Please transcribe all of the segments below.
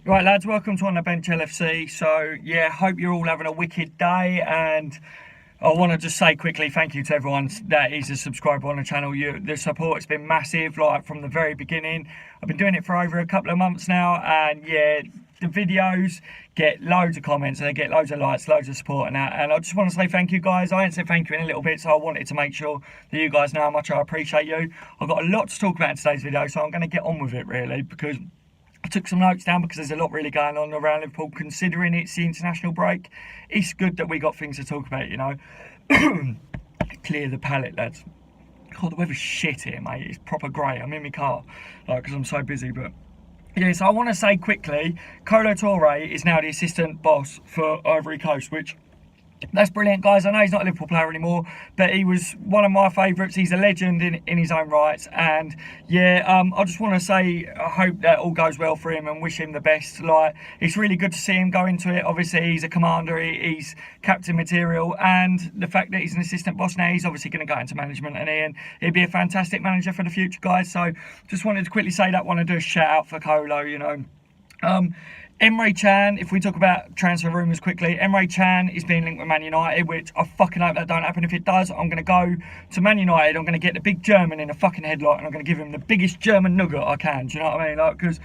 Right, lads, welcome to On the Bench LFC. So, yeah, hope you're all having a wicked day. And I want to just say quickly thank you to everyone that is a subscriber on the channel. The support's been massive, like from the very beginning. I've been doing it for over a couple of months now, and yeah, the videos get loads of comments, and they get loads of likes, loads of support, and that. And I just want to say thank you, guys. I ain't said thank you in a little bit, so I wanted to make sure that you guys know how much I appreciate you. I've got a lot to talk about in today's video, so I'm going to get on with it, really, because I took some notes down because there's a lot really going on around Liverpool. Considering it's the international break, it's good that we got things to talk about, you know. Clear the palate, lads. God, the weather's shit here, mate. It's proper grey. I'm in my car, like, because I'm so busy. But yeah, so I want to say quickly, Kolo Touré is now the assistant boss for Ivory Coast, which that's brilliant, guys. I know he's not a Liverpool player anymore, but he was one of my favourites. He's a legend in his own rights. And yeah, I just want to say I hope that all goes well for him and wish him the best. Like, it's really good to see him go into it. Obviously, he's a commander. He's captain material. And the fact that he's an assistant boss now, he's obviously going to go into management. And he'd be a fantastic manager for the future, guys. So just wanted to quickly say that. Want to do a shout out for Kolo, you know. Emre Can, if we talk about transfer rumours quickly, Emre Can is being linked with Man United, which I fucking hope that don't happen. If it does, I'm going to go to Man United, I'm going to get the big German in a fucking headlock, and I'm going to give him the biggest German nugget I can. Do you know what I mean? Like, because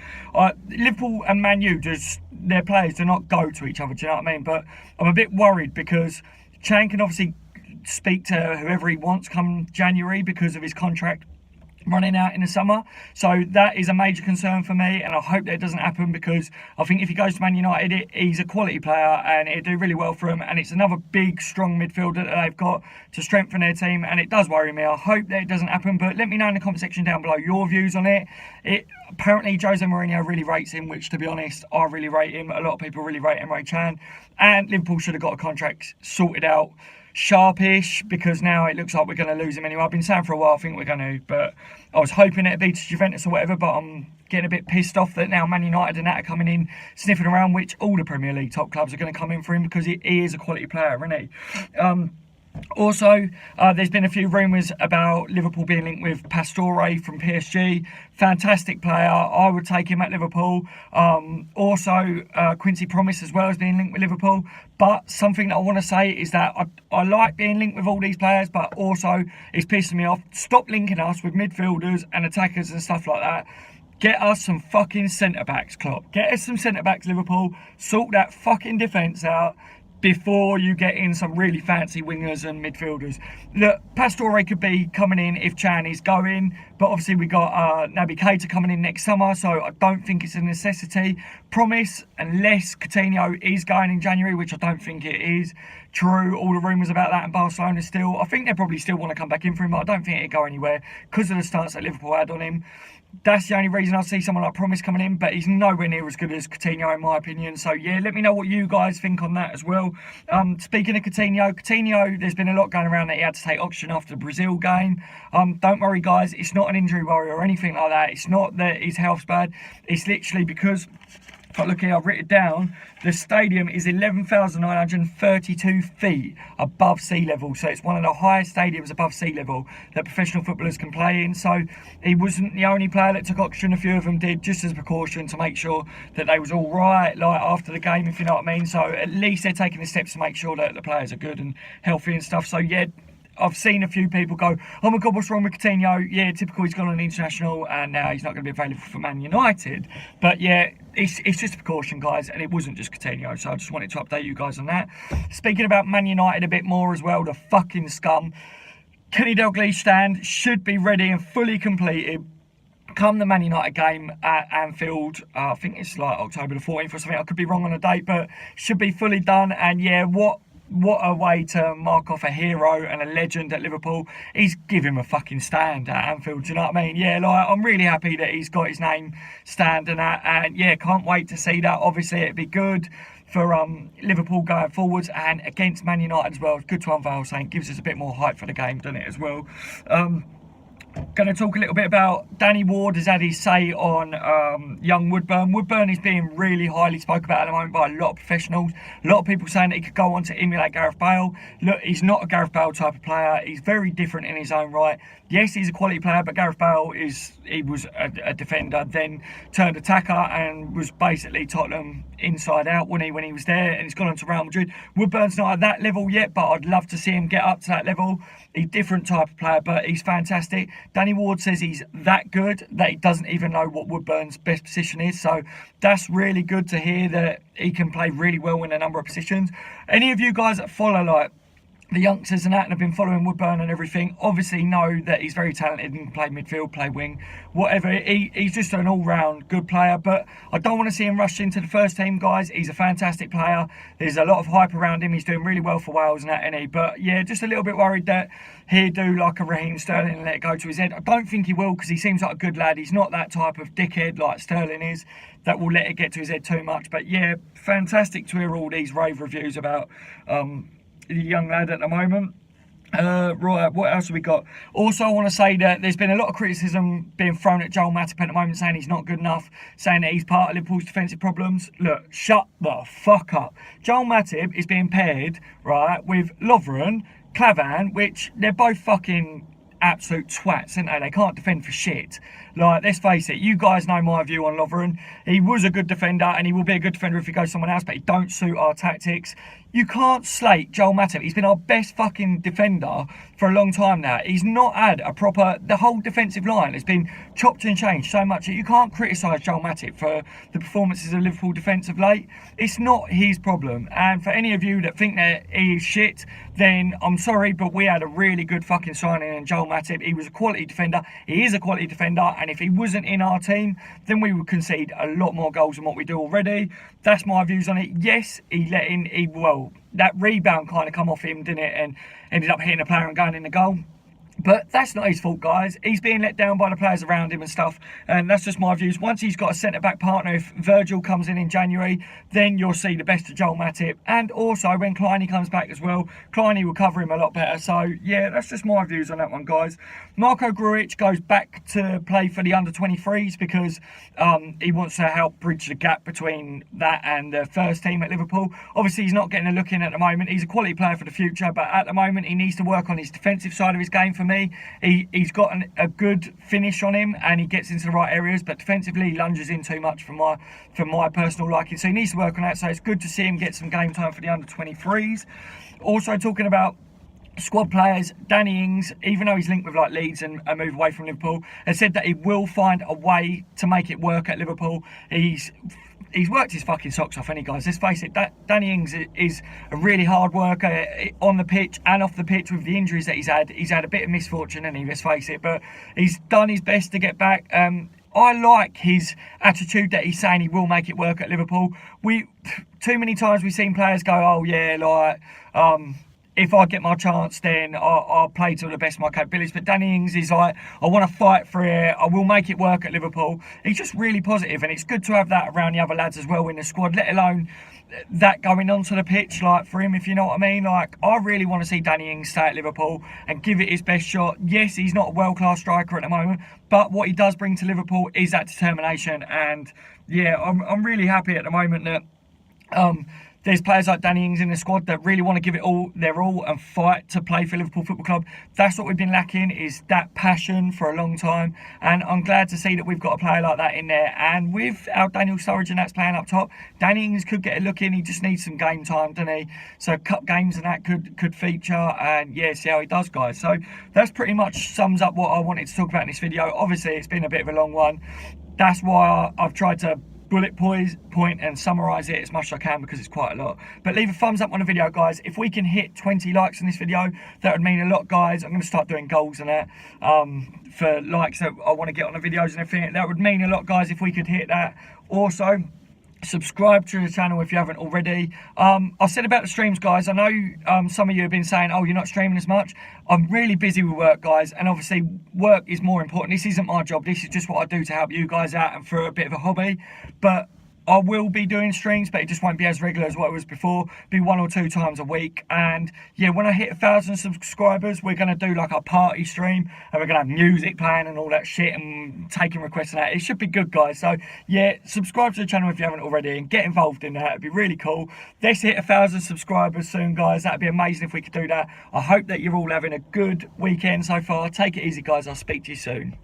Liverpool and Man U, just their players do not go to each other. Do you know what I mean? But I'm a bit worried because Can can obviously speak to whoever he wants come January because of his contract running out in the summer. So that is a major concern for me, and I hope that it doesn't happen, because I think if he goes to Man United, he's a quality player and it'd do really well for him, and it's another big strong midfielder that they've got to strengthen their team, and it does worry me. I hope that it doesn't happen, but let me know in the comment section down below your views on it. Apparently Jose Mourinho really rates him, which, to be honest, I really rate him. A lot of people really rate Emre Can, and Liverpool should have got a contract sorted out sharpish, because now it looks like we're going to lose him anyway. I've been saying for a while I think we're going to, but I was hoping it'd be to Juventus or whatever, but I'm getting a bit pissed off that now Man United and that are coming in sniffing around, which all the Premier League top clubs are going to come in for him, because he is a quality player, isn't he? Also, there's been a few rumours about Liverpool being linked with Pastore from PSG. Fantastic player. I would take him at Liverpool. Also, Quincy Promise as well as being linked with Liverpool. But something that I want to say is that I like being linked with all these players, but also it's pissing me off. Stop linking us with midfielders and attackers and stuff like that. Get us some fucking centre-backs, Klopp. Get us some centre-backs, Liverpool. Sort that fucking defence out before you get in some really fancy wingers and midfielders. Look, Pastore could be coming in if Can is going, but obviously we got Naby Keita coming in next summer, so I don't think it's a necessity. Promise, unless Coutinho is going in January, which I don't think it is. True, all the rumours about that in Barcelona still. I think they probably still want to come back in for him, but I don't think it'll go anywhere because of the stance that Liverpool had on him. That's the only reason I see someone like Promise coming in, but he's nowhere near as good as Coutinho in my opinion. So yeah, let me know what you guys think on that as well. Speaking of Coutinho, there's been a lot going around that he had to take oxygen after the Brazil game. Don't worry guys, it's not an injury worry or anything like that. It's not that his health's bad. It's literally because, if I look here, I've written it down, the stadium is 11,932 feet above sea level. So it's one of the highest stadiums above sea level that professional footballers can play in. So he wasn't the only player that took oxygen. A few of them did, just as a precaution to make sure that they was all right, like after the game, if you know what I mean. So at least they're taking the steps to make sure that the players are good and healthy and stuff. So yeah, I've seen a few people go, oh my God, what's wrong with Coutinho? Yeah, typical, he's gone on international and now he's not going to be available for Man United. But yeah, it's just a precaution, guys, and it wasn't just Coutinho, so I just wanted to update you guys on that. Speaking about Man United a bit more as well, the fucking scum. Kenny Dalglish stand should be ready and fully completed come the Man United game at Anfield. I think it's like October the 14th or something. I could be wrong on the date, but should be fully done. And yeah, what a way to mark off a hero and a legend at Liverpool. He's give him a fucking stand at Anfield, do you know what I mean? Yeah, like, I'm really happy that he's got his name stand and that, and yeah, can't wait to see that. Obviously it'd be good for Liverpool going forwards and against Man United as well. It's good to unveil something, gives us a bit more hype for the game, doesn't it, as well? Going to talk a little bit about Danny Ward has had his say on young Woodburn. Woodburn is being really highly spoken about at the moment by a lot of professionals. A lot of people saying that he could go on to emulate Gareth Bale. Look, he's not a Gareth Bale type of player. He's very different in his own right. Yes, he's a quality player, but Gareth Bale he was a defender, then turned attacker and was basically Tottenham inside out when he was there, and he's gone on to Real Madrid. Woodburn's not at that level yet, but I'd love to see him get up to that level. He's a different type of player, but he's fantastic. Danny Ward says he's that good that he doesn't even know what Woodburn's best position is, so that's really good to hear that he can play really well in a number of positions. Any of you guys that follow like the youngsters and that and have been following Woodburn and everything obviously know that he's very talented and can play midfield, play wing, whatever. He's just an all-round good player, but I don't want to see him rushed into the first team, guys. He's a fantastic player. There's a lot of hype around him. He's doing really well for Wales and that, isn't he? But yeah, just a little bit worried that he'll do like a Raheem Sterling and let it go to his head. I don't think he will, because he seems like a good lad. He's not that type of dickhead like Sterling is that will let it get to his head too much. But yeah, fantastic to hear all these rave reviews about the young lad at the moment. Right, what else have we got? Also, I want to say that there's been a lot of criticism being thrown at Joel Matip at the moment, saying he's not good enough, saying that he's part of Liverpool's defensive problems. Look, shut the fuck up. Joel Matip is being paired, right, with Lovren, Clavan, which they're both fucking absolute twats, aren't they? They can't defend for shit. Like, let's face it, you guys know my view on Lovren. He was a good defender, and he will be a good defender if he goes someone else, but he don't suit our tactics. You can't slate Joel Matip. He's been our best fucking defender for a long time now. He's not had a proper... The whole defensive line has been chopped and changed so much that you can't criticise Joel Matip for the performances of Liverpool defence of late. It's not his problem. And for any of you that think that he is shit, then I'm sorry, but we had a really good fucking signing in Joel Matip. He was a quality defender. He is a quality defender. And if he wasn't in our team, then we would concede a lot more goals than what we do already. That's my views on it. Yes, that rebound kind of come off him, didn't it? And ended up hitting a player and going in the goal. But that's not his fault, guys. He's being let down by the players around him and stuff. And that's just my views. Once he's got a centre-back partner, if Virgil comes in January, then you'll see the best of Joel Matip. And also, when Kleiny comes back as well, Kleiny will cover him a lot better. So, yeah, that's just my views on that one, guys. Marko Grujic goes back to play for the under-23s because he wants to help bridge the gap between that and the first team at Liverpool. Obviously, he's not getting a look in at the moment. He's a quality player for the future, but at the moment, he needs to work on his defensive side of his game. For me, he's got a good finish on him and he gets into the right areas, but defensively he lunges in too much for my personal liking, so he needs to work on that. So it's good to see him get some game time for the under-23s. Also, talking about squad players, Danny Ings, even though he's linked with like Leeds and a move away from Liverpool, has said that he will find a way to make it work at Liverpool. He's worked his fucking socks off, any guys. Let's face it, Danny Ings is a really hard worker on the pitch and off the pitch with the injuries that he's had. He's had a bit of misfortune, and let's face it, but he's done his best to get back. I like his attitude that he's saying he will make it work at Liverpool. Too many times we've seen players go, oh yeah, like, if I get my chance, then I'll play to the best of my capabilities. But Danny Ings is like, I want to fight for it. I will make it work at Liverpool. He's just really positive, and it's good to have that around the other lads as well in the squad, let alone that going onto the pitch, like, for him, if you know what I mean. Like, I really want to see Danny Ings stay at Liverpool and give it his best shot. Yes, he's not a world-class striker at the moment, but what he does bring to Liverpool is that determination. And yeah, I'm really happy at the moment that there's players like Danny Ings in the squad that really want to give it their all and fight to play for Liverpool Football Club. That's what we've been lacking, is that passion for a long time. And I'm glad to see that we've got a player like that in there. And with our Daniel Sturridge and that's playing up top, Danny Ings could get a look in. He just needs some game time, doesn't he? So cup games and that could feature. And yeah, see how he does, guys. So that's pretty much sums up what I wanted to talk about in this video. Obviously, it's been a bit of a long one. That's why I've tried to bullet point and summarise it as much as I can, because it's quite a lot. But leave a thumbs up on the video, guys. If we can hit 20 likes in this video, that would mean a lot, guys. I'm going to start doing goals and that for likes that I want to get on the videos and everything. That would mean a lot, guys, if we could hit that. Also, subscribe to the channel if you haven't already. I said about the streams, guys, I know some of you have been saying, oh, you're not streaming as much. I'm really busy with work, guys, and obviously work is more important. This isn't my job, this is just what I do to help you guys out and for a bit of a hobby. But I will be doing streams, but it just won't be as regular as what it was before. Be 1 or 2 times a week. And yeah, when I hit 1,000 subscribers, we're going to do like a party stream, and we're going to have music playing and all that shit, and taking requests and that. It should be good, guys. So yeah, subscribe to the channel if you haven't already, and get involved in that. It'd be really cool. Let's hit 1,000 subscribers soon, guys. That'd be amazing if we could do that. I hope that you're all having a good weekend so far. Take it easy, guys. I'll speak to you soon.